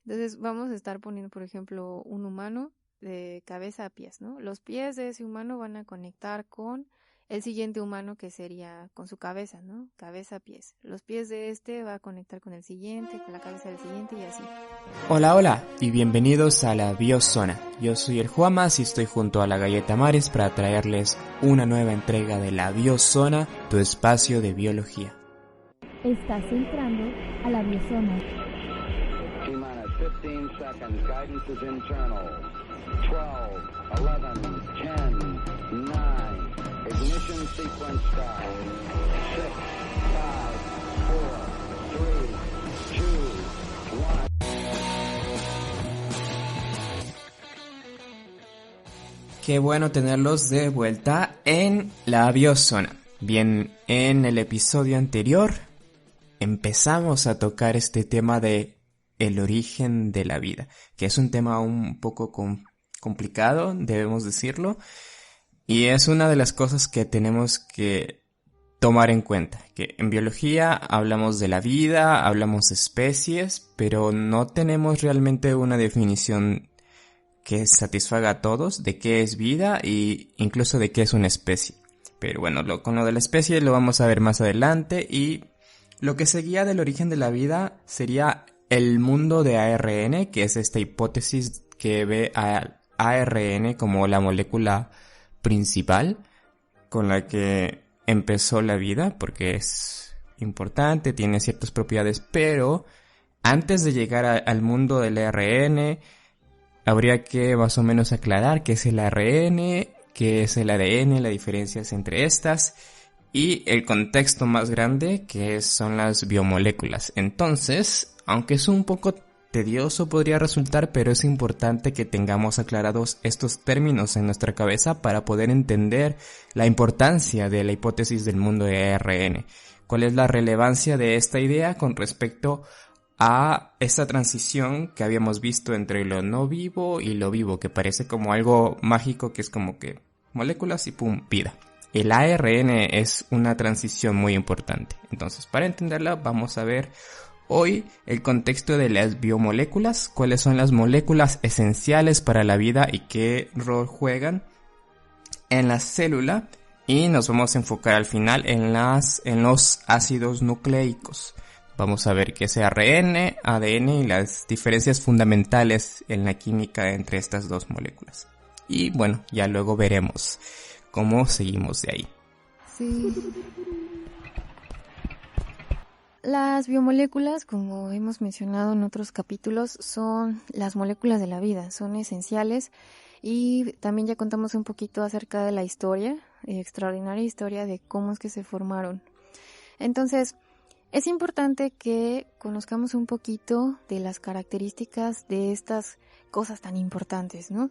Entonces vamos a estar poniendo, por ejemplo, un humano de cabeza a pies, ¿no? Los pies de ese humano van a conectar con el siguiente humano que sería con su cabeza, ¿no? Cabeza a pies. Los pies de este va a conectar con el siguiente, con la cabeza del siguiente y así. Hola, hola y bienvenidos a la Biozona. Yo soy el Juamas y estoy junto a la Galleta Mares para traerles una nueva entrega de la Biozona, tu espacio de biología. Estás entrando a la Biozona. 15 seconds, guidance is internal. 12, 11, 10, 9, ignition sequence start. 6, 5, 4, 3, 2, 1. Qué bueno tenerlos de vuelta en la Biozona. Bien, en el episodio anterior empezamos a tocar este tema de el origen de la vida, que es un tema un poco complicado, debemos decirlo, y es una de las cosas que tenemos que tomar en cuenta, que en biología hablamos de la vida, hablamos de especies, pero no tenemos realmente una definición que satisfaga a todos de qué es vida e incluso de qué es una especie. Pero bueno, con lo de la especie lo vamos a ver más adelante, y lo que seguía del origen de la vida sería el mundo de ARN, que es esta hipótesis que ve a ARN como la molécula principal con la que empezó la vida, porque es importante, tiene ciertas propiedades, pero antes de llegar al mundo del ARN, habría que más o menos aclarar qué es el ARN, qué es el ADN, las diferencias entre estas y el contexto más grande que son las biomoléculas. Entonces, aunque es un poco tedioso podría resultar, pero es importante que tengamos aclarados estos términos en nuestra cabeza para poder entender la importancia de la hipótesis del mundo de ARN. ¿Cuál es la relevancia de esta idea con respecto a esa transición que habíamos visto entre lo no vivo y lo vivo, que parece como algo mágico, que es como que moléculas y pum, vida? El ARN es una transición muy importante. Entonces, para entenderla, vamos a ver hoy el contexto de las biomoléculas, cuáles son las moléculas esenciales para la vida y qué rol juegan en la célula, y nos vamos a enfocar al final en los ácidos nucleicos. Vamos a ver qué es ARN, ADN y las diferencias fundamentales en la química entre estas dos moléculas. Y bueno, ya luego veremos cómo seguimos de ahí. Sí. Las biomoléculas, como hemos mencionado en otros capítulos, son las moléculas de la vida, son esenciales, y también ya contamos un poquito acerca de la historia, extraordinaria historia de cómo es que se formaron. Entonces, es importante que conozcamos un poquito de las características de estas cosas tan importantes, ¿no?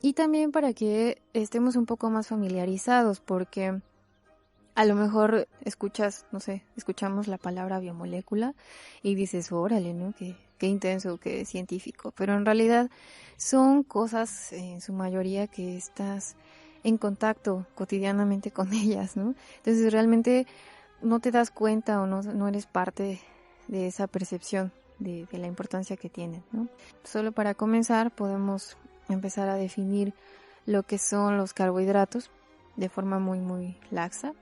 Y también para que estemos un poco más familiarizados, porque a lo mejor escuchamos la palabra biomolécula y dices, órale, ¿no? Qué intenso, qué científico. Pero en realidad son cosas, en su mayoría, que estás en contacto cotidianamente con ellas, ¿no? Entonces realmente no te das cuenta o no eres parte de esa percepción de la importancia que tienen, ¿no? Solo para comenzar podemos empezar a definir lo que son los carbohidratos de forma muy, muy laxa.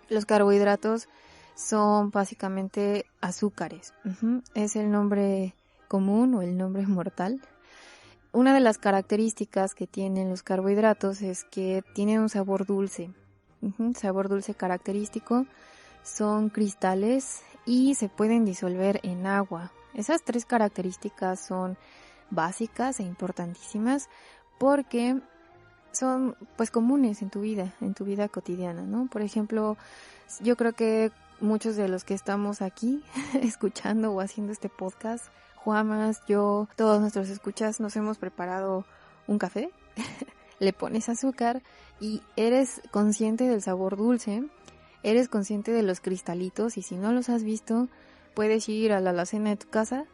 Los carbohidratos son básicamente azúcares. Es el nombre común o el nombre mortal. Una de las características que tienen los carbohidratos es que tienen un sabor dulce. Sabor dulce característico. Son cristales y se pueden disolver en agua. Esas tres características son básicas e importantísimas porque son pues comunes en tu vida cotidiana, ¿no? Por ejemplo, yo creo que muchos de los que estamos aquí escuchando o haciendo este podcast, Juamas, yo, todos nuestros escuchas, nos hemos preparado un café, le pones azúcar y eres consciente del sabor dulce, eres consciente de los cristalitos, y si no los has visto, puedes ir a la alacena de tu casa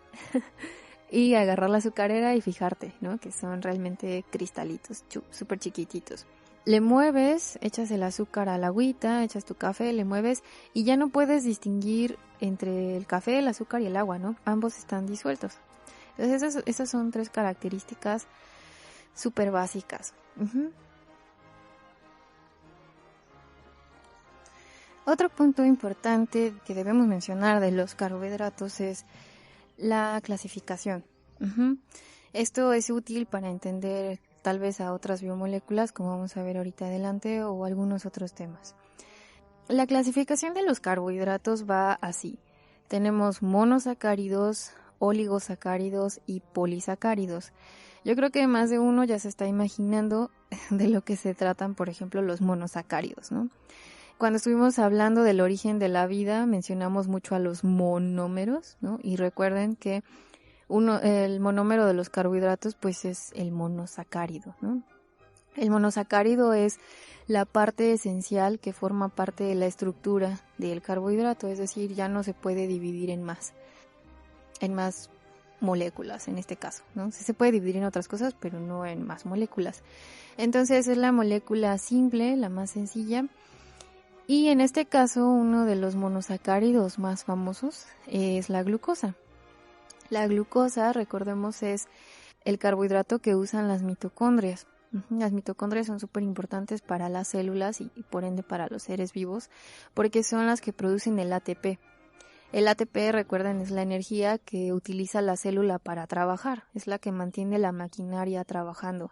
y agarrar la azucarera y fijarte, ¿no? Que son realmente cristalitos súper chiquititos. Le mueves, echas el azúcar a la agüita, echas tu café, le mueves y ya no puedes distinguir entre el café, el azúcar y el agua, ¿no? Ambos están disueltos. Entonces esas son 3 características súper básicas. Otro punto importante que debemos mencionar de los carbohidratos es la clasificación. Esto es útil para entender tal vez a otras biomoléculas, como vamos a ver ahorita adelante, o algunos otros temas. La clasificación de los carbohidratos va así. Tenemos monosacáridos, oligosacáridos y polisacáridos. Yo creo que más de uno ya se está imaginando de lo que se tratan, por ejemplo, los monosacáridos, ¿no? Cuando estuvimos hablando del origen de la vida, mencionamos mucho a los monómeros, ¿no? Y recuerden que el monómero de los carbohidratos, pues es el monosacárido, ¿no? El monosacárido es la parte esencial que forma parte de la estructura del carbohidrato, es decir, ya no se puede dividir en más moléculas en este caso, ¿no? Sí se puede dividir en otras cosas, pero no en más moléculas. Entonces es la molécula simple, la más sencilla. Y en este caso, uno de los monosacáridos más famosos es la glucosa. La glucosa, recordemos, es el carbohidrato que usan las mitocondrias. Las mitocondrias son súper importantes para las células y por ende para los seres vivos, porque son las que producen el ATP. El ATP, recuerden, es la energía que utiliza la célula para trabajar, es la que mantiene la maquinaria trabajando.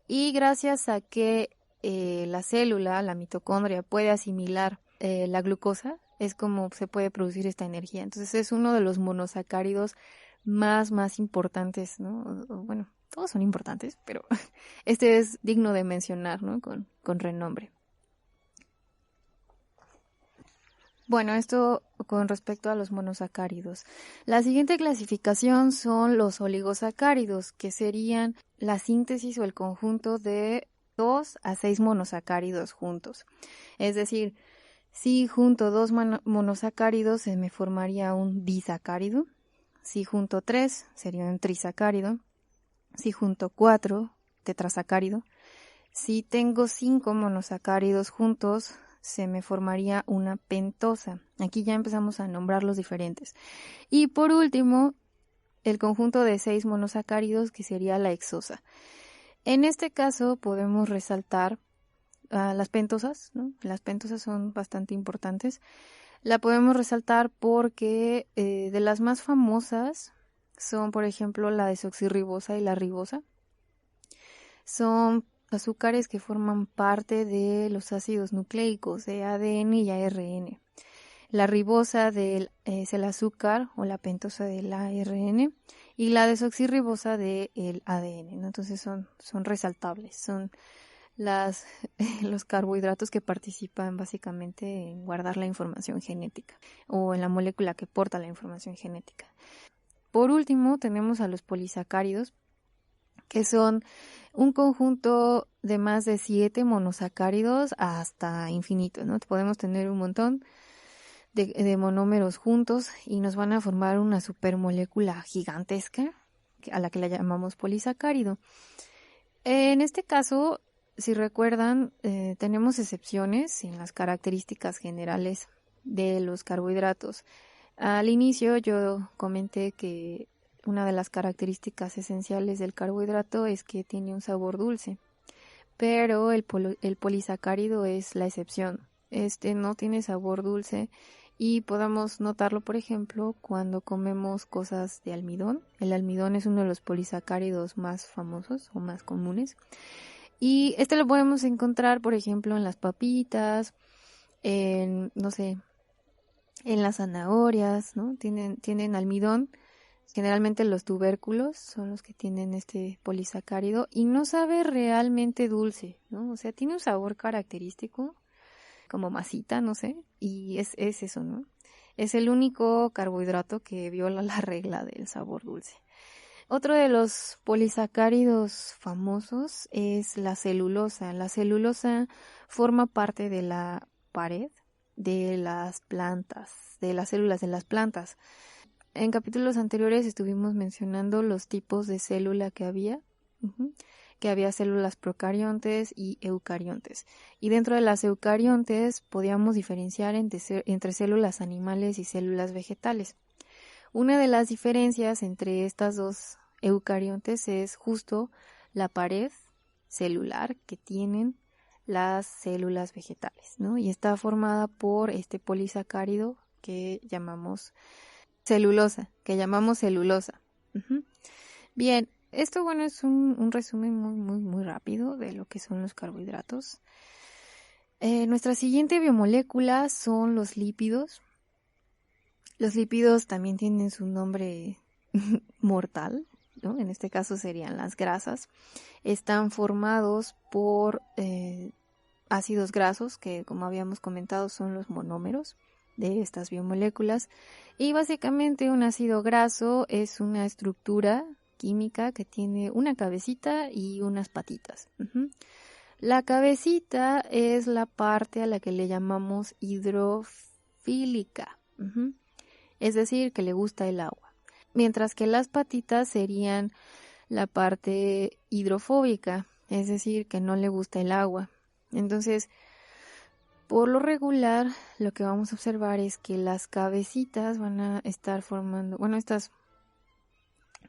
Y gracias a que la célula, la mitocondria, puede asimilar la glucosa, es como se puede producir esta energía. Entonces es uno de los monosacáridos más importantes, ¿no? Bueno, todos son importantes, pero este es digno de mencionar, ¿no? Con renombre. Bueno, esto con respecto a los monosacáridos. La siguiente clasificación son los oligosacáridos, que serían la síntesis o el conjunto de 2 a 6 monosacáridos juntos. Es decir, si junto 2 monosacáridos se me formaría un disacárido. Si junto 3 sería un trisacárido. Si junto 4, tetrasacárido. Si tengo 5 monosacáridos juntos, se me formaría una pentosa. Aquí ya empezamos a nombrar los diferentes. Y por último, el conjunto de 6 monosacáridos, que sería la hexosa. En este caso podemos resaltar las pentosas, ¿no? Las pentosas son bastante importantes. La podemos resaltar porque de las más famosas son, por ejemplo, la desoxirribosa y la ribosa. Son azúcares que forman parte de los ácidos nucleicos de ADN y ARN. La ribosa es el azúcar o la pentosa del ARN y la desoxirribosa del ADN, ¿no? Entonces son resaltables, son los carbohidratos que participan básicamente en guardar la información genética o en la molécula que porta la información genética. Por último, tenemos a los polisacáridos, que son un conjunto de más de 7 monosacáridos hasta infinito, ¿no? Podemos tener un montón de monómeros juntos y nos van a formar una supermolécula gigantesca a la que la llamamos polisacárido. En este caso, si recuerdan, tenemos excepciones en las características generales de los carbohidratos. Al inicio yo comenté que una de las características esenciales del carbohidrato es que tiene un sabor dulce, pero el polisacárido es la excepción. Este no tiene sabor dulce y podemos notarlo, por ejemplo, cuando comemos cosas de almidón. El almidón es uno de los polisacáridos más famosos o más comunes. Y este lo podemos encontrar, por ejemplo, en las papitas, en las zanahorias, ¿no? Tienen almidón. Generalmente los tubérculos son los que tienen este polisacárido y no sabe realmente dulce, ¿no? O sea, tiene un sabor característico, como masita, no sé, y es eso, ¿no? Es el único carbohidrato que viola la regla del sabor dulce. Otro de los polisacáridos famosos es la celulosa. La celulosa forma parte de la pared de las plantas, de las células de las plantas. En capítulos anteriores estuvimos mencionando los tipos de célula que había, que había células procariontes y eucariontes. Y dentro de las eucariontes podíamos diferenciar entre células animales y células vegetales. Una de las diferencias entre estas dos eucariontes es justo la pared celular que tienen las células vegetales, ¿no? Y está formada por este polisacárido que llamamos celulosa. Ujú. Bien, esto, bueno, es un resumen muy rápido de lo que son los carbohidratos. Nuestra siguiente biomolécula son los lípidos. Los lípidos también tienen su nombre mortal, ¿no? En este caso serían las grasas. Están formados por ácidos grasos, que como habíamos comentado son los monómeros de estas biomoléculas. Y básicamente un ácido graso es una estructura química que tiene una cabecita y unas patitas. La cabecita es la parte a la que le llamamos hidrofílica, es decir, que le gusta el agua. Mientras que las patitas serían la parte hidrofóbica, es decir, que no le gusta el agua. Entonces, por lo regular, lo que vamos a observar es que las cabecitas van a estar formando,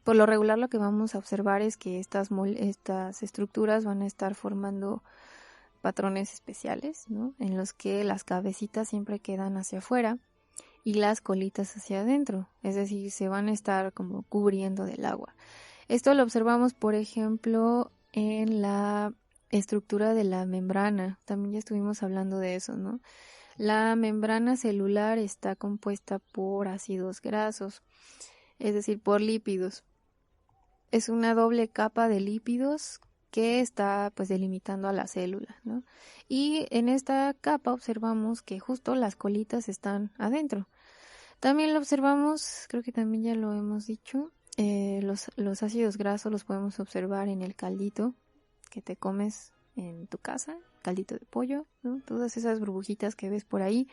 por lo regular lo que vamos a observar es que estas estructuras van a estar formando patrones especiales, ¿no? En los que las cabecitas siempre quedan hacia afuera y las colitas hacia adentro, es decir, se van a estar como cubriendo del agua. Esto lo observamos, por ejemplo, en la estructura de la membrana. También ya estuvimos hablando de eso, ¿no? La membrana celular está compuesta por ácidos grasos, es decir, por lípidos. Es una doble capa de lípidos que está pues delimitando a la célula, ¿no? Y en esta capa observamos que justo las colitas están adentro. También lo observamos, creo que también ya lo hemos dicho, los ácidos grasos los podemos observar en el caldito que te comes en tu casa, caldito de pollo, ¿no? Todas esas burbujitas que ves por ahí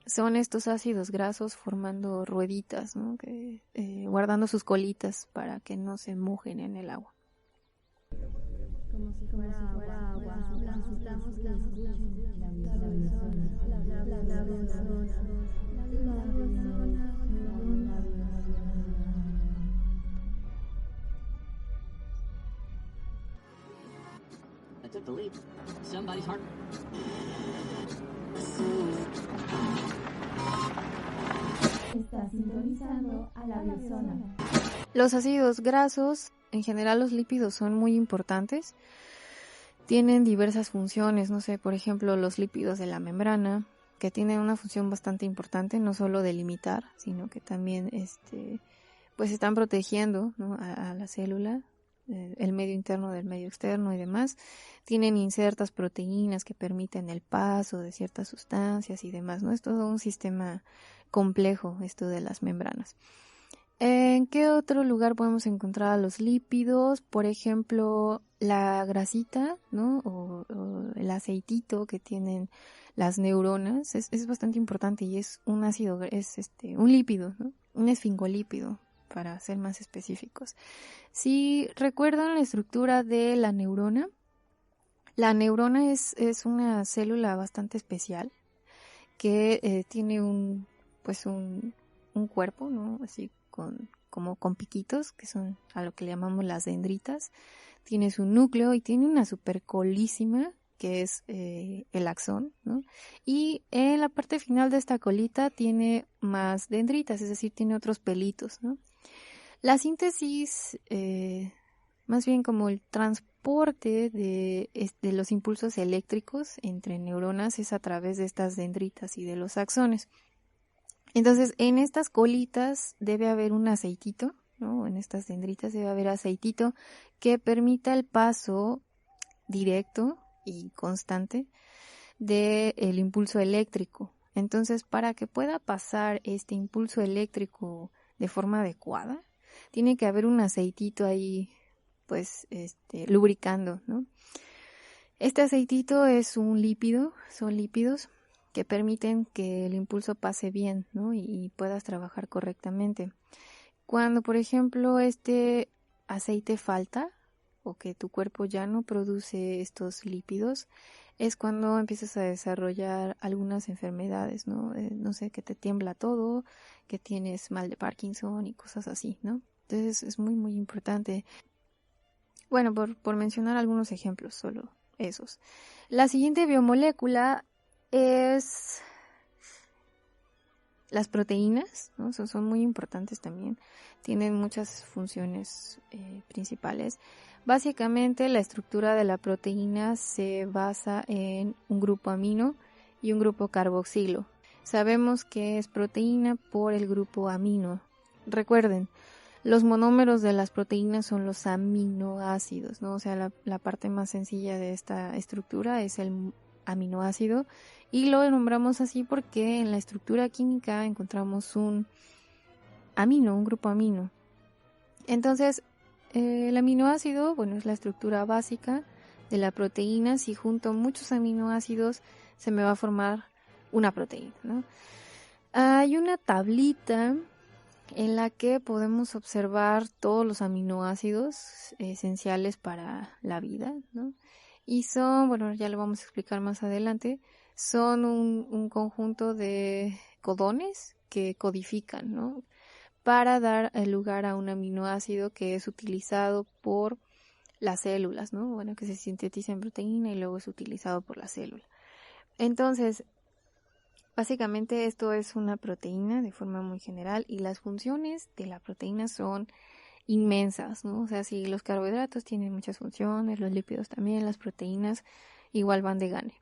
son estos ácidos grasos formando rueditas, ¿no? Guardando sus colitas para que no se mojen en el agua. Como si fuera agua, necesitamos que escuchen la I took the leap. Somebody's heart. Está sintonizando a la biozona. Los ácidos grasos, en general los lípidos son muy importantes. Tienen diversas funciones, no sé, por ejemplo, los lípidos de la membrana, que tienen una función bastante importante, no solo de limitar, sino que también pues están protegiendo, ¿no? a la célula, el medio interno del medio externo y demás. Tienen insertas proteínas que permiten el paso de ciertas sustancias y demás, ¿no? Es todo un sistema complejo esto de las membranas. ¿En qué otro lugar podemos encontrar a los lípidos? Por ejemplo, la grasita, ¿no? O el aceitito que tienen las neuronas es bastante importante y es un ácido, es un lípido, ¿no? Un esfingolípido, para ser más específicos. Si recuerdan la estructura de la neurona es una célula bastante especial que tiene un cuerpo, ¿no? Así como con piquitos, que son a lo que le llamamos las dendritas. Tiene su núcleo y tiene una supercolísima, que es el axón, ¿no? Y en la parte final de esta colita tiene más dendritas, es decir, tiene otros pelitos, ¿no? La síntesis, más bien como el transporte de los impulsos eléctricos entre neuronas es a través de estas dendritas y de los axones. Entonces, en estas colitas debe haber un aceitito, ¿no? En estas dendritas debe haber aceitito que permita el paso directo y constante del impulso eléctrico. Entonces, para que pueda pasar este impulso eléctrico de forma adecuada, tiene que haber un aceitito ahí, pues, lubricando, ¿no? Este aceitito es un lípido, son lípidos que permiten que el impulso pase bien, ¿no? Y puedas trabajar correctamente. Cuando, por ejemplo, este aceite falta o que tu cuerpo ya no produce estos lípidos, es cuando empiezas a desarrollar algunas enfermedades, ¿no? No sé, que te tiembla todo, que tienes mal de Parkinson y cosas así, ¿no? Entonces es muy, muy importante. Bueno, por mencionar algunos ejemplos, solo esos. La siguiente biomolécula es las proteínas, ¿no? Son muy importantes también. Tienen muchas funciones principales. Básicamente, la estructura de la proteína se basa en un grupo amino y un grupo carboxilo. Sabemos que es proteína por el grupo amino. Recuerden, los monómeros de las proteínas son los aminoácidos, ¿no? O sea, la parte más sencilla de esta estructura es el aminoácido, y lo nombramos así porque en la estructura química encontramos un amino, un grupo amino. Entonces, el aminoácido, bueno, es la estructura básica de la proteína. Si junto muchos aminoácidos se me va a formar una proteína, ¿no? Hay una tablita en la que podemos observar todos los aminoácidos esenciales para la vida, ¿no? Y son, bueno, ya lo vamos a explicar más adelante, son un conjunto de codones que codifican, ¿no? Para dar lugar a un aminoácido que es utilizado por las células, ¿no? Bueno, que se sintetiza en proteína y luego es utilizado por la célula. Entonces, básicamente esto es una proteína de forma muy general, y las funciones de la proteína son inmensas, ¿no? O sea, si los carbohidratos tienen muchas funciones, los lípidos también, las proteínas igual van de gane.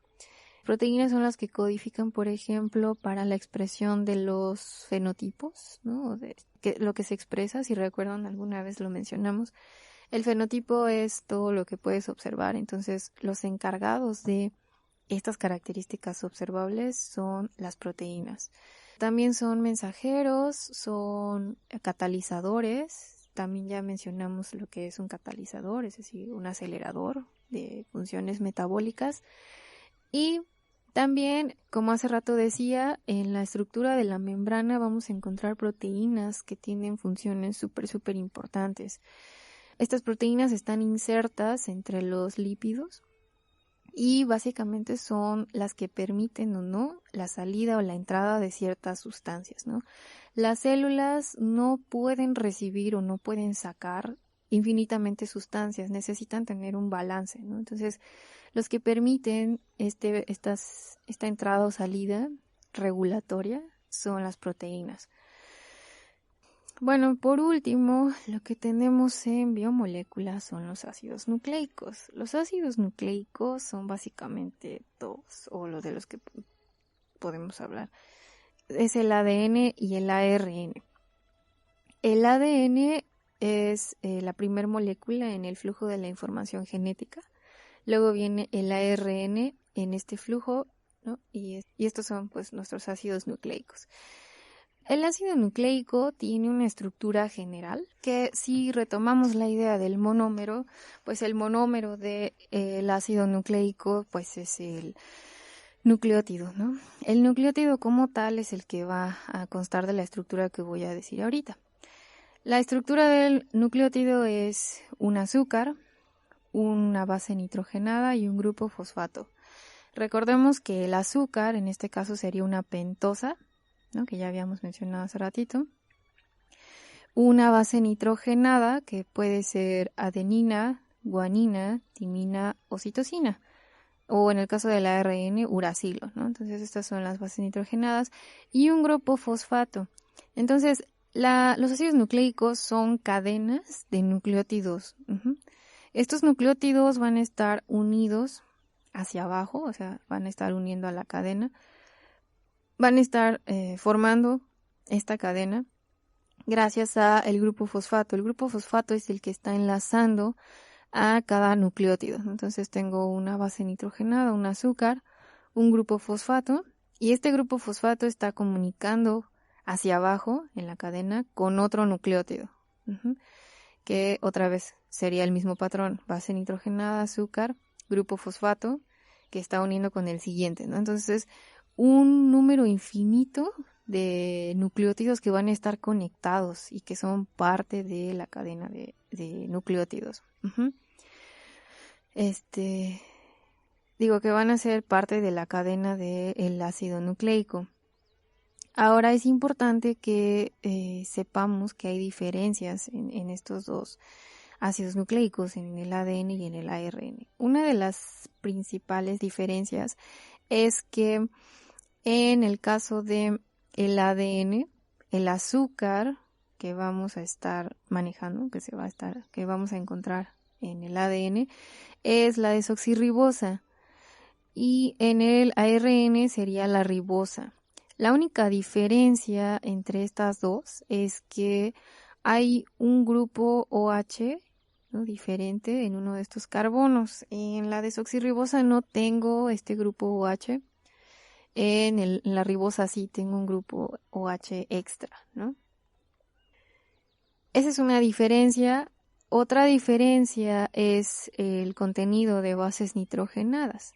Proteínas son las que codifican, por ejemplo, para la expresión de los fenotipos, ¿no? Lo que se expresa, si recuerdan, alguna vez lo mencionamos. El fenotipo es todo lo que puedes observar, entonces los encargados de estas características observables son las proteínas. También son mensajeros, son catalizadores. También ya mencionamos lo que es un catalizador, es decir, un acelerador de funciones metabólicas. Y también, como hace rato decía, en la estructura de la membrana vamos a encontrar proteínas que tienen funciones súper importantes. Estas proteínas están insertas entre los lípidos y básicamente son las que permiten o no la salida o la entrada de ciertas sustancias, ¿no? Las células no pueden recibir o no pueden sacar infinitamente sustancias, necesitan tener un balance, ¿no? Entonces, los que permiten esta entrada o salida regulatoria son las proteínas. Bueno, por último, lo que tenemos en biomoléculas son los ácidos nucleicos. Los ácidos nucleicos son básicamente dos, o lo de los que podemos hablar. Es el ADN y el ARN. El ADN es la primera molécula en el flujo de la información genética. Luego viene el ARN en este flujo, ¿no? Y estos son pues nuestros ácidos nucleicos. El ácido nucleico tiene una estructura general que, si retomamos la idea del monómero, pues el monómero del ácido nucleico pues es el nucleótido, ¿no? El nucleótido como tal es el que va a constar de la estructura que voy a decir ahorita. La estructura del nucleótido es un azúcar, una base nitrogenada y un grupo fosfato. Recordemos que el azúcar en este caso sería una pentosa, ¿no? Que ya habíamos mencionado hace ratito. Una base nitrogenada que puede ser adenina, guanina, timina o citosina. O en el caso del ARN, uracilo, ¿no? Entonces estas son las bases nitrogenadas. Y un grupo fosfato. Entonces los ácidos nucleicos son cadenas de nucleótidos. Estos nucleótidos van a estar unidos hacia abajo, o sea, van a estar uniendo a la cadena. Van a estar formando esta cadena gracias al grupo fosfato. El grupo fosfato es el que está enlazando a cada nucleótido. Entonces tengo una base nitrogenada, un azúcar, un grupo fosfato, y este grupo fosfato está comunicando hacia abajo en la cadena con otro nucleótido, que otra vez sería el mismo patrón: base nitrogenada, azúcar, grupo fosfato, que está uniendo con el siguiente, ¿no? Entonces, un número infinito de nucleótidos que van a estar conectados y que son parte de la cadena de nucleótidos. que van a ser parte de la cadena del ácido nucleico. Ahora es importante que sepamos que hay diferencias en estos dos ácidos nucleicos, en el ADN y en el ARN. Una de las principales diferencias es que en el caso de el ADN, el azúcar que vamos a estar manejando, que vamos a encontrar en el ADN, es la desoxirribosa, y en el ARN sería la ribosa. La única diferencia entre estas dos es que hay un grupo OH, ¿no?, diferente en uno de estos carbonos. En la desoxirribosa no tengo este grupo OH. En la ribosa sí tengo un grupo OH extra, ¿no? Esa es una diferencia. Otra diferencia es el contenido de bases nitrogenadas.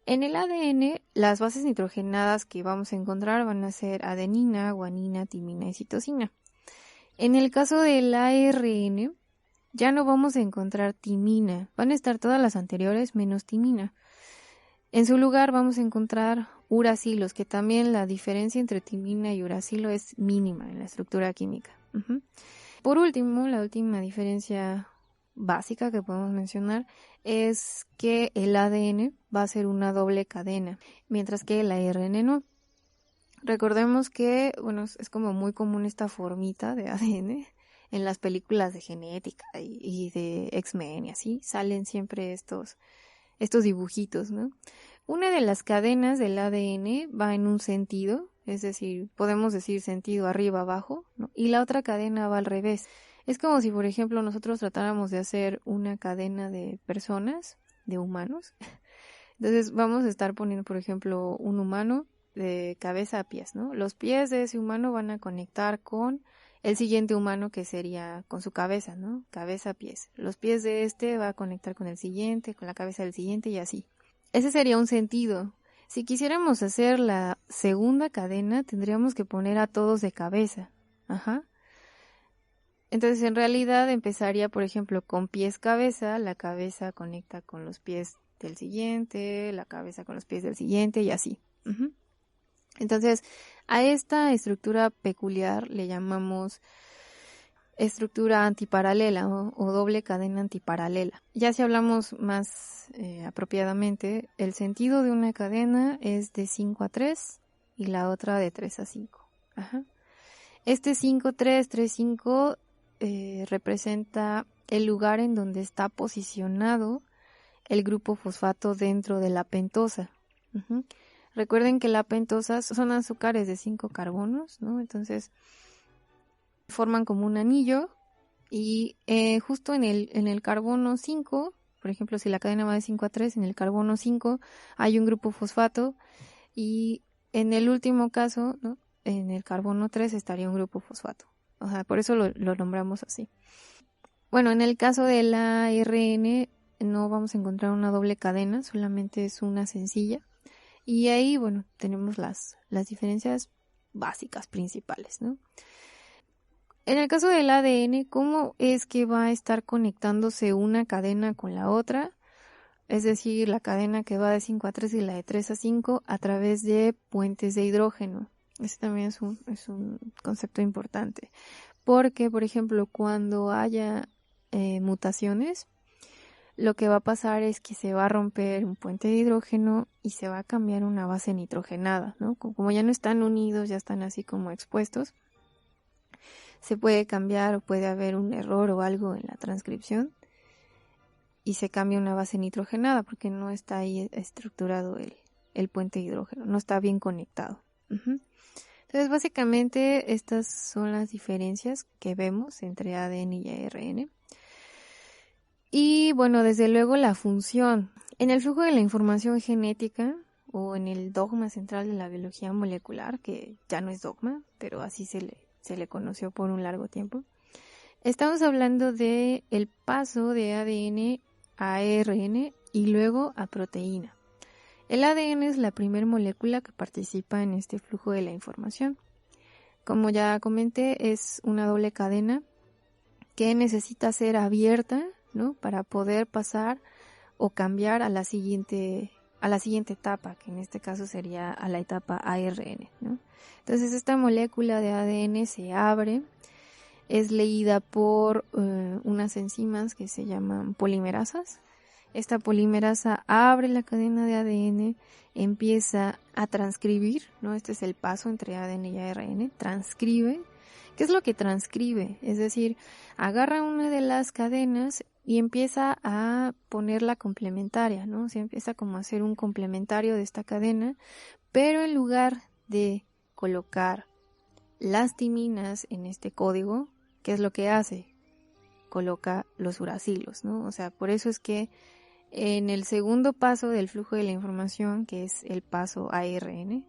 En el ADN, las bases nitrogenadas que vamos a encontrar van a ser adenina, guanina, timina y citosina. En el caso del ARN, ya no vamos a encontrar timina. Van a estar todas las anteriores menos timina. En su lugar vamos a encontrar uracilos, que también la diferencia entre timina y uracilo es mínima en la estructura química. Por último, la última diferencia básica que podemos mencionar es que el ADN va a ser una doble cadena, mientras que el ARN no. Recordemos que, es como muy común esta formita de ADN en las películas de genética y de X-Men y así, salen siempre estos dibujitos, ¿no? Una de las cadenas del ADN va en un sentido, es decir, podemos decir sentido arriba-abajo, ¿no? Y la otra cadena va al revés. Es como si, por ejemplo, nosotros tratáramos de hacer una cadena de personas, de humanos. Entonces vamos a estar poniendo, por ejemplo, un humano de cabeza a pies, ¿no? Los pies de ese humano van a conectar con el siguiente humano, que sería con su cabeza, ¿no? Cabeza a pies. Los pies de este va a conectar con el siguiente, con la cabeza del siguiente y así. Ese sería un sentido. Si quisiéramos hacer la segunda cadena, tendríamos que poner a todos de cabeza. Entonces, en realidad empezaría, por ejemplo, con pies-cabeza. La cabeza conecta con los pies del siguiente, la cabeza con los pies del siguiente y así. Entonces, a esta estructura peculiar le llamamos estructura antiparalela o doble cadena antiparalela. Ya si hablamos más apropiadamente, el sentido de una cadena es de 5 a 3 y la otra de 3 a 5. Este 5-3, 3-5 representa el lugar en donde está posicionado el grupo fosfato dentro de la pentosa. Recuerden que la pentosa son azúcares de 5 carbonos, ¿no? Entonces forman como un anillo y justo en el carbono 5, por ejemplo, si la cadena va de 5 a 3, en el carbono 5 hay un grupo fosfato y en el último caso, ¿no?, en el carbono 3 estaría un grupo fosfato. O sea, por eso lo nombramos así. Bueno, en el caso de la ARN no vamos a encontrar una doble cadena, solamente es una sencilla. Y ahí, tenemos las diferencias básicas principales, ¿no? En el caso del ADN, ¿cómo es que va a estar conectándose una cadena con la otra? Es decir, la cadena que va de 5 a 3 y la de 3 a 5 a través de puentes de hidrógeno. Ese también es un concepto importante. Porque, por ejemplo, cuando haya mutaciones, lo que va a pasar es que se va a romper un puente de hidrógeno y se va a cambiar una base nitrogenada, ¿no? Como ya no están unidos, ya están así como expuestos, se puede cambiar o puede haber un error o algo en la transcripción y se cambia una base nitrogenada porque no está ahí estructurado el puente de hidrógeno, no está bien conectado. Entonces, básicamente, estas son las diferencias que vemos entre ADN y ARN. Y desde luego la función. En el flujo de la información genética o en el dogma central de la biología molecular, que ya no es dogma, pero así se le conoció por un largo tiempo, estamos hablando de el paso de ADN a ARN y luego a proteína. El ADN es la primera molécula que participa en este flujo de la información. Como ya comenté, es una doble cadena que necesita ser abierta, ¿no?, para poder pasar o cambiar a la siguiente a la siguiente etapa, que en este caso sería a la etapa ARN, ¿no? Entonces esta molécula de ADN se abre, es leída por unas enzimas que se llaman polimerasas. Esta polimerasa abre la cadena de ADN, empieza a transcribir, ¿no? Este es el paso entre ADN y ARN, transcribe. ¿Qué es lo que transcribe? Es decir, agarra una de las cadenas y empieza a ponerla complementaria, ¿no? Se empieza como a hacer un complementario de esta cadena, pero en lugar de colocar las timinas en este código, ¿qué es lo que hace? Coloca los uracilos, ¿no? O sea, por eso es que en el segundo paso del flujo de la información, que es el paso ARN,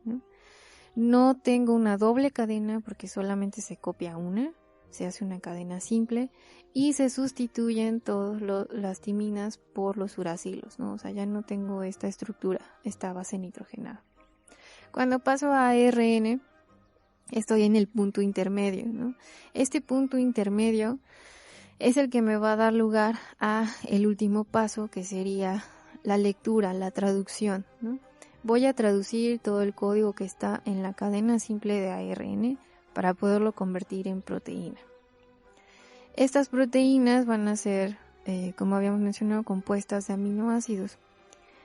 no tengo una doble cadena porque solamente se copia una, se hace una cadena simple y se sustituyen todas las timinas por los uracilos, ¿no? O sea, ya no tengo esta estructura, esta base nitrogenada. Cuando paso a ARN, estoy en el punto intermedio, ¿no? Este punto intermedio es el que me va a dar lugar a el último paso, que sería la lectura, la traducción, ¿no? Voy a traducir todo el código que está en la cadena simple de ARN para poderlo convertir en proteína. Estas proteínas van a ser, como habíamos mencionado, compuestas de aminoácidos.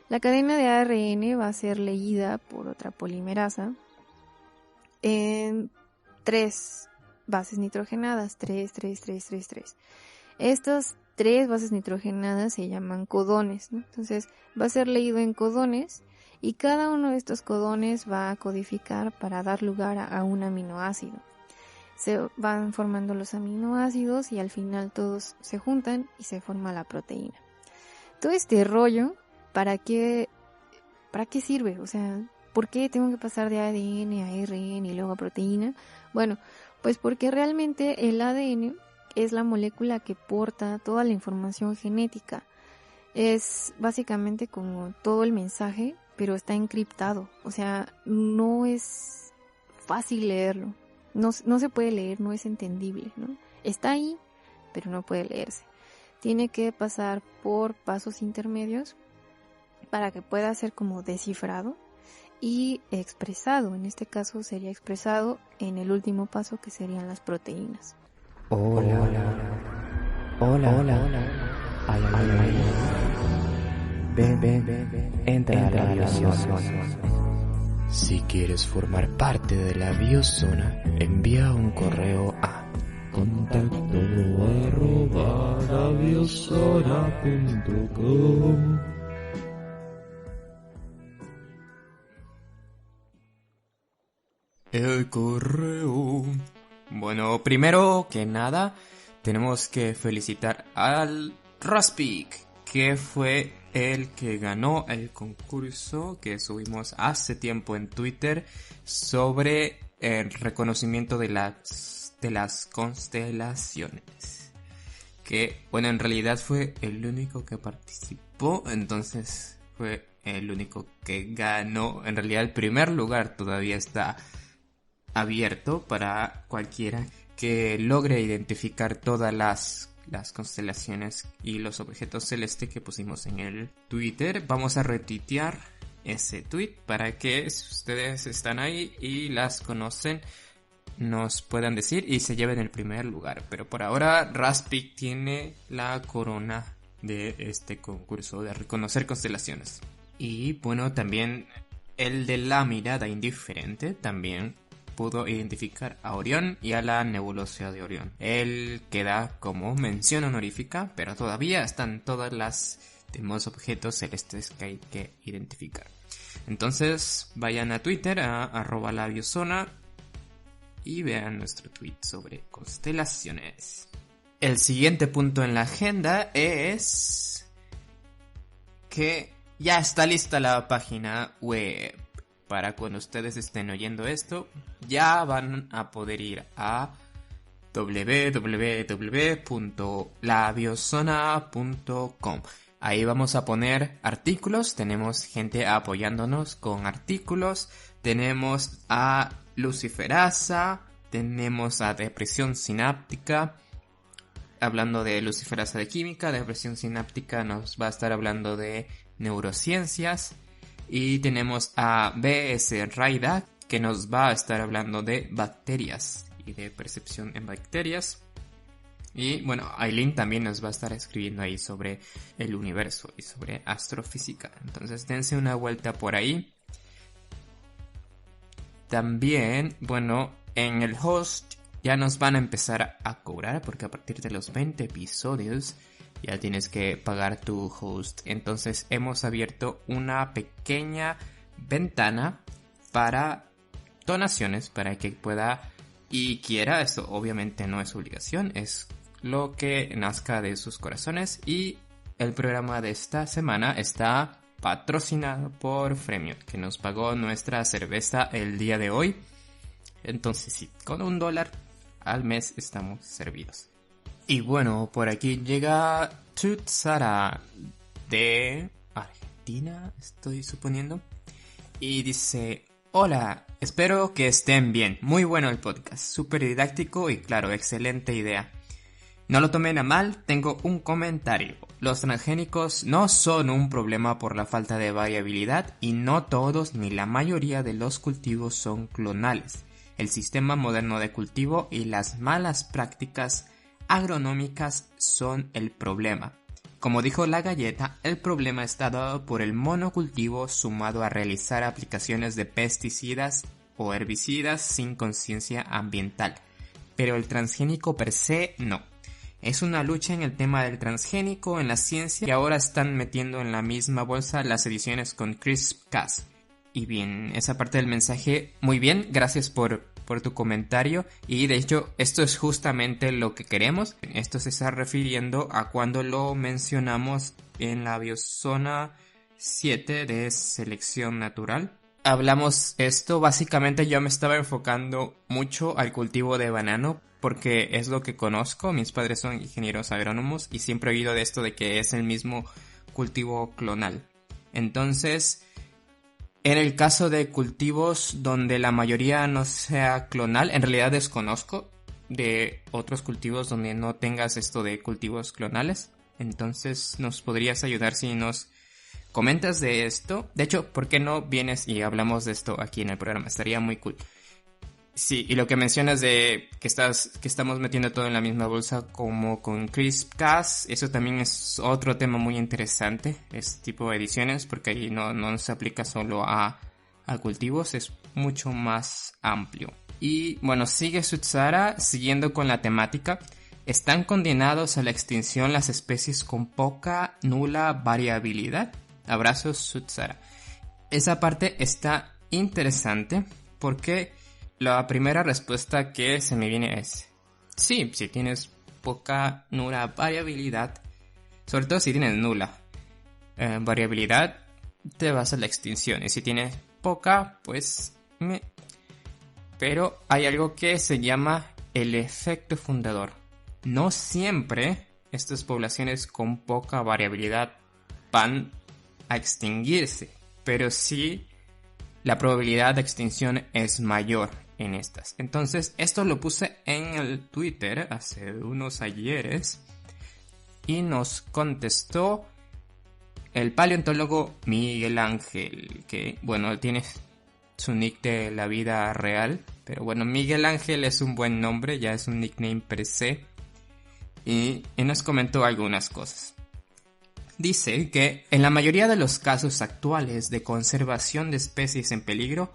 La cadena de ARN va a ser leída por otra polimerasa en 3 bases nitrogenadas, 3. Estas 3 bases nitrogenadas se llaman codones, ¿no? Entonces va a ser leído en codones y cada uno de estos codones va a codificar para dar lugar a un aminoácido. Se van formando los aminoácidos y al final todos se juntan y se forma la proteína. Todo este rollo, ¿para qué sirve? O sea, ¿por qué tengo que pasar de ADN a ARN y luego a proteína? Bueno, pues porque realmente el ADN es la molécula que porta toda la información genética. Es básicamente como todo el mensaje, pero está encriptado. O sea, no es fácil leerlo. No se puede leer, no es entendible, ¿no? Está ahí, pero no puede leerse. Tiene que pasar por pasos intermedios para que pueda ser como descifrado y expresado. En este caso sería expresado en el último paso, que serían las proteínas. Hola. Ven, entra a la biozona. Si quieres formar parte de la biozona, envía un correo a contacto@labiozona.com. El correo. Bueno, primero que nada, tenemos que felicitar al Raspik, que fue el que ganó el concurso que subimos hace tiempo en Twitter sobre el reconocimiento de las constelaciones. Que, bueno, en realidad fue el único que participó, entonces fue el único que ganó. En realidad el primer lugar todavía está abierto para cualquiera que logre identificar todas las constelaciones y los objetos celestes que pusimos en el Twitter. Vamos a retuitear ese tweet para que, si ustedes están ahí y las conocen, nos puedan decir y se lleven el primer lugar. Pero por ahora Raspik tiene la corona de este concurso de reconocer constelaciones. Y bueno, también el de la mirada indiferente también pudo identificar a Orión y a la nebulosa de Orión. Él queda como mención honorífica, pero todavía están todas las demás objetos celestes que hay que identificar. Entonces vayan a Twitter a @labiozona y vean nuestro tweet sobre constelaciones. El siguiente punto en la agenda es que ya está lista la página web. Para cuando ustedes estén oyendo esto, ya van a poder ir a www.labiozona.com. Ahí vamos a poner artículos, tenemos gente apoyándonos con artículos, tenemos a luciferasa, tenemos a depresión sináptica, hablando de luciferasa de química, depresión sináptica nos va a estar hablando de neurociencias. Y tenemos a B.S. Raida, que nos va a estar hablando de bacterias y de percepción en bacterias. Y bueno, Aileen también nos va a estar escribiendo ahí sobre el universo y sobre astrofísica. Entonces dense una vuelta por ahí. También, bueno, en el host ya nos van a empezar a cobrar, porque a partir de los 20 episodios ya tienes que pagar tu host. Entonces hemos abierto una pequeña ventana para donaciones, para que pueda y quiera. Esto obviamente no es obligación, es lo que nazca de sus corazones. Y el programa de esta semana está patrocinado por Fremio, que nos pagó nuestra cerveza el día de hoy. Entonces sí, con $1 al mes estamos servidos. Y bueno, por aquí llega Tutsara de Argentina, estoy suponiendo. Y dice: hola, espero que estén bien. Muy bueno el podcast, súper didáctico y claro, excelente idea. No lo tomen a mal, tengo un comentario. Los transgénicos no son un problema por la falta de variabilidad y no todos ni la mayoría de los cultivos son clonales. El sistema moderno de cultivo y las malas prácticas agronómicas son el problema. Como dijo la galleta, el problema está dado por el monocultivo sumado a realizar aplicaciones de pesticidas o herbicidas sin conciencia ambiental. Pero el transgénico per se no. Es una lucha en el tema del transgénico en la ciencia y ahora están metiendo en la misma bolsa las ediciones con CRISPR-Cas. Y bien, esa parte del mensaje, muy bien, gracias por tu comentario. Y de hecho, esto es justamente lo que queremos. Esto se está refiriendo a cuando lo mencionamos en la biozona 7 de selección natural. Hablamos esto, básicamente yo me estaba enfocando mucho al cultivo de banano porque es lo que conozco. Mis padres son ingenieros agrónomos y siempre he oído de esto de que es el mismo cultivo clonal. Entonces, en el caso de cultivos donde la mayoría no sea clonal, en realidad desconozco de otros cultivos donde no tengas esto de cultivos clonales. Entonces, ¿nos podrías ayudar si nos comentas de esto? De hecho, ¿por qué no vienes y hablamos de esto aquí en el programa? Estaría muy cool. Sí, y lo que mencionas de que estamos metiendo todo en la misma bolsa como con CRISPR-Cas, eso también es otro tema muy interesante, este tipo de ediciones, porque ahí no se aplica solo a cultivos, es mucho más amplio. Y bueno, sigue Sutsara, siguiendo con la temática. ¿Están condenados a la extinción las especies con poca, nula variabilidad? Abrazos, Sutsara. Esa parte está interesante porque la primera respuesta que se me viene es sí, si tienes poca, nula variabilidad, sobre todo si tienes nula variabilidad, te vas a la extinción. Y si tienes poca, pues Pero hay algo que se llama el efecto fundador. No siempre estas poblaciones con poca variabilidad van a extinguirse, pero sí la probabilidad de extinción es mayor en estas. Entonces, esto lo puse en el Twitter hace unos ayeres y nos contestó el paleontólogo Miguel Ángel, que bueno, tiene su nick de la vida real, pero bueno, Miguel Ángel es un buen nombre, ya es un nickname per se, y nos comentó algunas cosas. Dice que en la mayoría de los casos actuales de conservación de especies en peligro,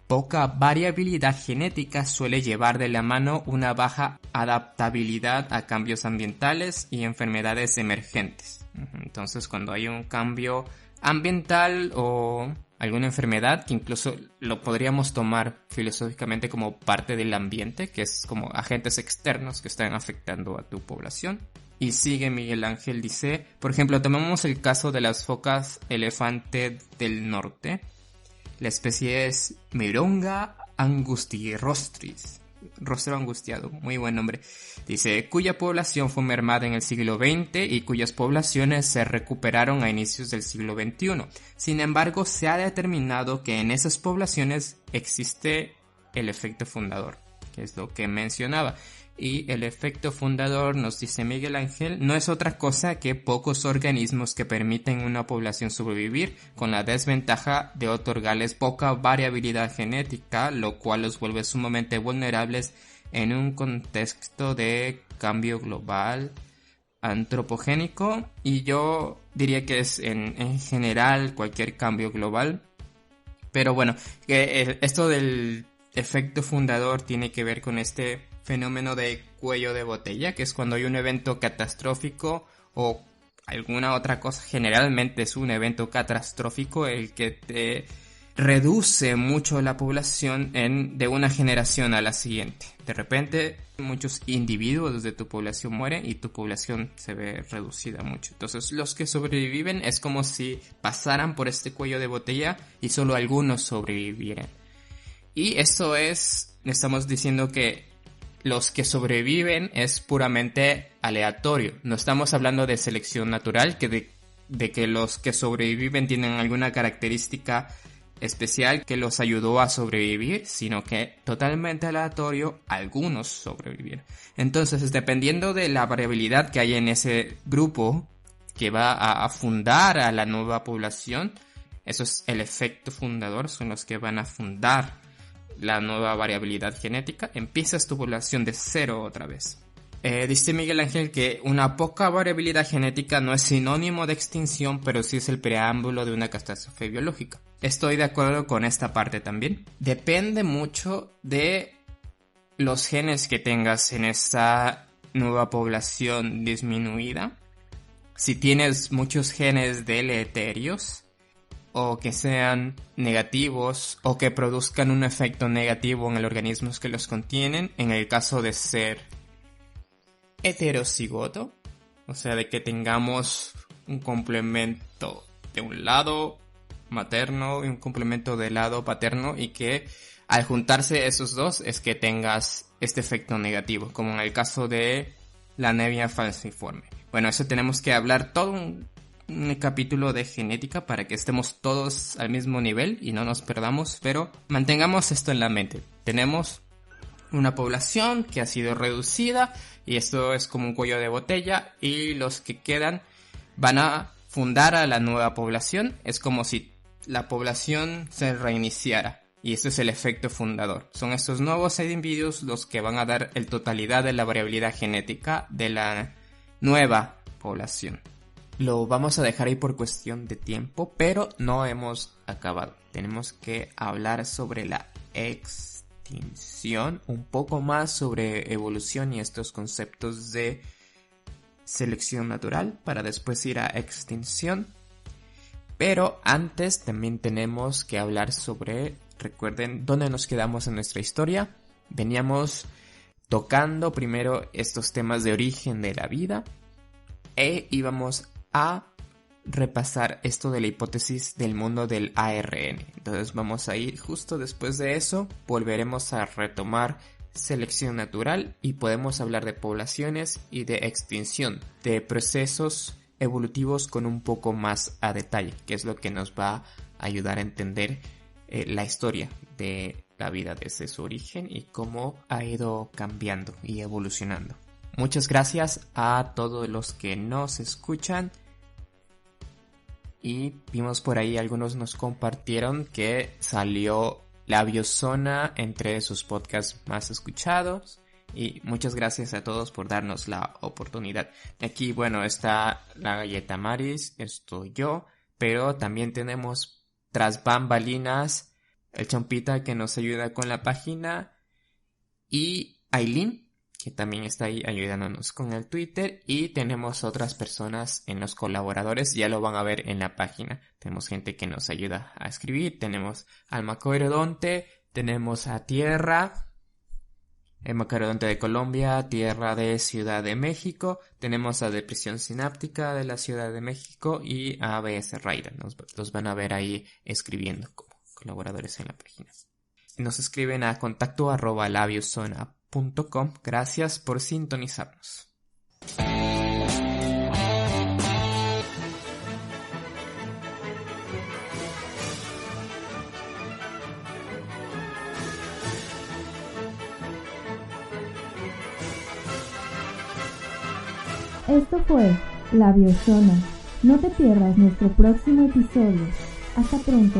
poca variabilidad genética suele llevar de la mano una baja adaptabilidad a cambios ambientales y enfermedades emergentes. Entonces, cuando hay un cambio ambiental o alguna enfermedad, que incluso lo podríamos tomar filosóficamente como parte del ambiente, que es como agentes externos que están afectando a tu población. Y sigue Miguel Ángel, dice, por ejemplo, tomamos el caso de las focas elefante del norte. La especie es Mironga angustirostris, rostro angustiado, muy buen nombre. Dice, cuya población fue mermada en el siglo XX y cuyas poblaciones se recuperaron a inicios del siglo XXI. Sin embargo, se ha determinado que en esas poblaciones existe el efecto fundador, que es lo que mencionaba. Y el efecto fundador, nos dice Miguel Ángel, no es otra cosa que pocos organismos que permiten a una población sobrevivir con la desventaja de otorgarles poca variabilidad genética, lo cual los vuelve sumamente vulnerables en un contexto de cambio global antropogénico. Y yo diría que es en general cualquier cambio global. Pero bueno, esto del efecto fundador tiene que ver con este fenómeno de cuello de botella, que es cuando hay un evento catastrófico o alguna otra cosa. Generalmente es un evento catastrófico el que te reduce mucho la población de una generación a la siguiente. De repente muchos individuos de tu población mueren y tu población se ve reducida mucho. Entonces los que sobreviven es como si pasaran por este cuello de botella y solo algunos sobrevivieran. Y eso estamos diciendo que los que sobreviven es puramente aleatorio. No estamos hablando de selección natural, de que los que sobreviven tienen alguna característica especial que los ayudó a sobrevivir, sino que totalmente aleatorio, algunos sobrevivieron. Entonces, dependiendo de la variabilidad que hay en ese grupo que va a fundar a la nueva población, eso es el efecto fundador, son los que van a fundar la nueva variabilidad genética. Empiezas tu población de cero otra vez. Dice Miguel Ángel que una poca variabilidad genética no es sinónimo de extinción, pero sí es el preámbulo de una catástrofe biológica. Estoy de acuerdo con esta parte también. Depende mucho de los genes que tengas en esta nueva población disminuida. Si tienes muchos genes deleterios, o que sean negativos, o que produzcan un efecto negativo en el organismo que los contienen, en el caso de ser heterocigoto, o sea, de que tengamos un complemento de un lado materno y un complemento del lado paterno, y que al juntarse esos dos es que tengas este efecto negativo, como en el caso de la anemia falciforme. Bueno, eso tenemos que hablar todo un capítulo de genética para que estemos todos al mismo nivel y no nos perdamos, pero mantengamos esto en la mente. Tenemos una población que ha sido reducida y esto es como un cuello de botella, y los que quedan van a fundar a la nueva población. Es como si la población se reiniciara, y esto es el efecto fundador. Son estos nuevos individuos los que van a dar el totalidad de la variabilidad genética de la nueva población. Lo vamos a dejar ahí por cuestión de tiempo, pero no hemos acabado. Tenemos que hablar sobre la extinción, un poco más sobre evolución y estos conceptos de selección natural, para después ir a extinción. Pero antes también tenemos que hablar sobre, recuerden, dónde nos quedamos en nuestra historia. Veníamos tocando primero estos temas de origen de la vida e íbamos a repasar esto de la hipótesis del mundo del ARN. Entonces vamos a ir justo después de eso, volveremos a retomar selección natural y podemos hablar de poblaciones y de extinción, de procesos evolutivos con un poco más a detalle, que es lo que nos va a ayudar a entender la historia de la vida desde su origen y cómo ha ido cambiando y evolucionando. Muchas gracias a todos los que nos escuchan. Y vimos por ahí, algunos nos compartieron que salió La Biozona entre sus podcasts más escuchados. Y muchas gracias a todos por darnos la oportunidad. Aquí, bueno, está la Galleta Maris, estoy yo. Pero también tenemos tras bambalinas el Chompita que nos ayuda con la página. Y Aileen, que también está ahí ayudándonos con el Twitter, y tenemos otras personas en los colaboradores, ya lo van a ver en la página. Tenemos gente que nos ayuda a escribir, tenemos al Macorodonte, tenemos a Tierra, el Macorodonte de Colombia, Tierra de Ciudad de México, tenemos a Depresión Sináptica de la Ciudad de México y a ABS Rider. Los van a ver ahí escribiendo como colaboradores en la página. Nos escriben a contacto@labiozona.com. Gracias por sintonizarnos. Esto fue La Biozona. No te pierdas nuestro próximo episodio. Hasta pronto.